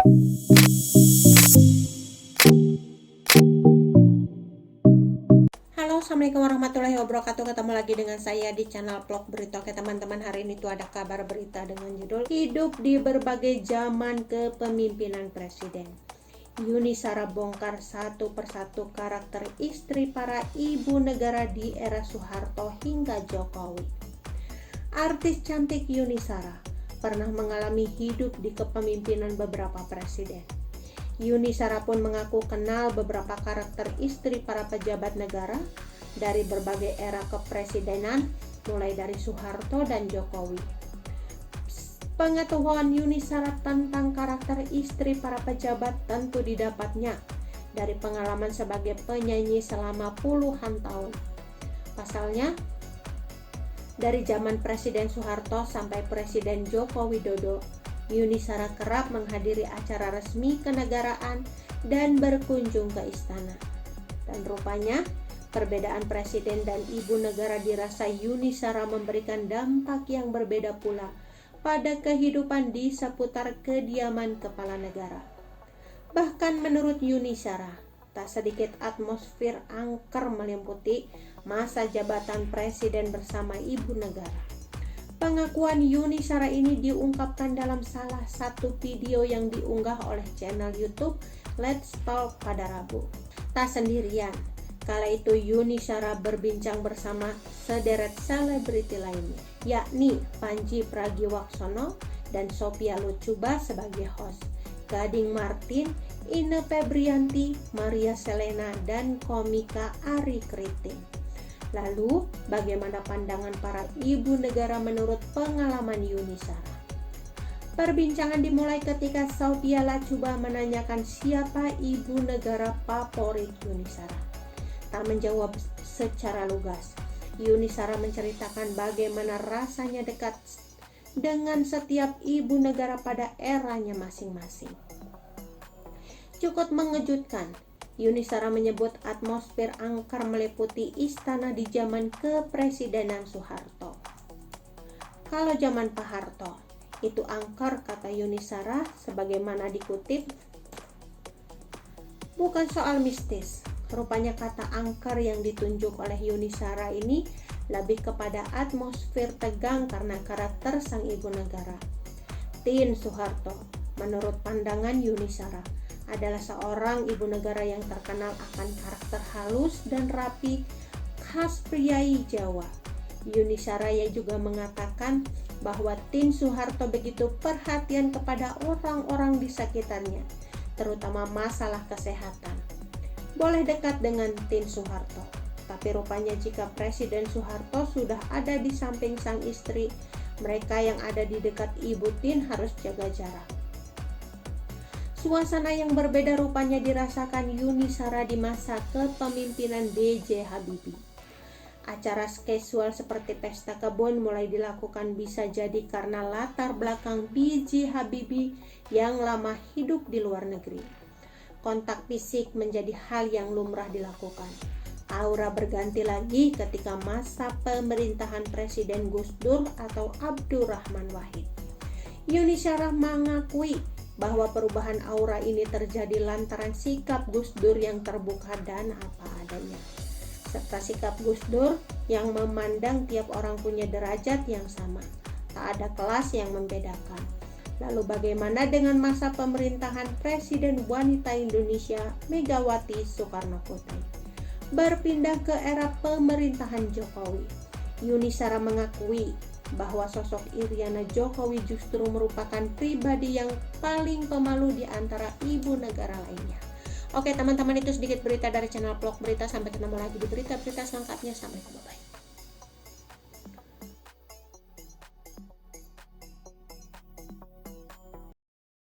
Halo, assalamualaikum warahmatullahi wabarakatuh. Ketemu lagi dengan saya di channel vlog berita. Oke teman-teman, hari ini tuh ada kabar berita dengan judul Hidup di berbagai zaman kepemimpinan presiden. Yuni Shara bongkar satu persatu karakter istri para ibu negara di era Soeharto hingga Jokowi. Artis cantik Yuni Shara pernah mengalami hidup di kepemimpinan beberapa presiden. Yuni Shara pun mengaku kenal beberapa karakter istri para pejabat negara dari berbagai era kepresidenan, mulai dari Soeharto dan Jokowi. Pengetahuan Yuni Shara tentang karakter istri para pejabat tentu didapatnya dari pengalaman sebagai penyanyi selama puluhan tahun. Pasalnya, dari zaman Presiden Soeharto sampai Presiden Joko Widodo, Yuni Shara kerap menghadiri acara resmi kenegaraan dan berkunjung ke istana. Dan rupanya, perbedaan presiden dan ibu negara dirasa Yuni Shara memberikan dampak yang berbeda pula pada kehidupan di seputar kediaman kepala negara. Bahkan menurut Yuni Shara, tak sedikit atmosfer angker meliputi masa jabatan presiden bersama ibu negara. Pengakuan Yuni Shara ini diungkapkan dalam salah satu video yang diunggah oleh channel YouTube Let's Talk pada Rabu. Tak sendirian, kala itu Yuni Shara berbincang bersama sederet selebriti lainnya, yakni Panji Pragiwaksono dan Sophia Latjuba sebagai host, Gading Martin, Ine Febrianti, Maria Selena, dan komika Ari Kriting. Lalu, bagaimana pandangan para ibu negara menurut pengalaman Yuni Shara? Perbincangan dimulai ketika Sophia Latjuba menanyakan siapa ibu negara favorit Yuni Shara. Tak menjawab secara lugas, Yuni Shara menceritakan bagaimana rasanya dekat dengan setiap ibu negara pada eranya masing-masing. Cukup mengejutkan, Yuni Shara menyebut atmosfer angker meliputi istana di zaman kepresidenan Soeharto. Kalau zaman Pak Harto, itu angker, kata Yuni Shara sebagaimana dikutip. Bukan soal mistis, rupanya kata angker yang ditunjuk oleh Yuni Shara ini lebih kepada atmosfer tegang karena karakter sang ibu negara. Tin Soeharto, menurut pandangan Yuni Shara, adalah seorang ibu negara yang terkenal akan karakter halus dan rapi khas priai Jawa. Yuni Shara juga mengatakan bahwa Tin Soeharto begitu perhatian kepada orang-orang di sekitarnya, terutama masalah kesehatan. Boleh dekat dengan Tin Soeharto, tapi rupanya jika Presiden Soeharto sudah ada di samping sang istri, mereka yang ada di dekat Ibu Tin harus jaga jarak. Suasana yang berbeda rupanya dirasakan Yuni Shara di masa kepemimpinan B.J. Habibie. Acara casual seperti pesta kebun mulai dilakukan bisa jadi karena latar belakang B.J. Habibie yang lama hidup di luar negeri. Kontak fisik menjadi hal yang lumrah dilakukan. Aura berganti lagi ketika masa pemerintahan Presiden Gus Dur atau Abdurrahman Wahid. Yuni Shara mengakui bahwa perubahan aura ini terjadi lantaran sikap Gus Dur yang terbuka dan apa adanya, serta sikap Gus Dur yang memandang tiap orang punya derajat yang sama, tak ada kelas yang membedakan. Lalu bagaimana dengan masa pemerintahan Presiden wanita Indonesia Megawati Soekarno Putri? Berpindah ke era pemerintahan Jokowi, Yuni Shara mengakui bahwa sosok Iriana Jokowi justru merupakan pribadi yang paling pemalu di antara ibu negara lainnya. Oke teman-teman, itu sedikit berita dari channel vlog berita. Sampai ketemu lagi di berita-berita selengkapnya. Sampai jumpa.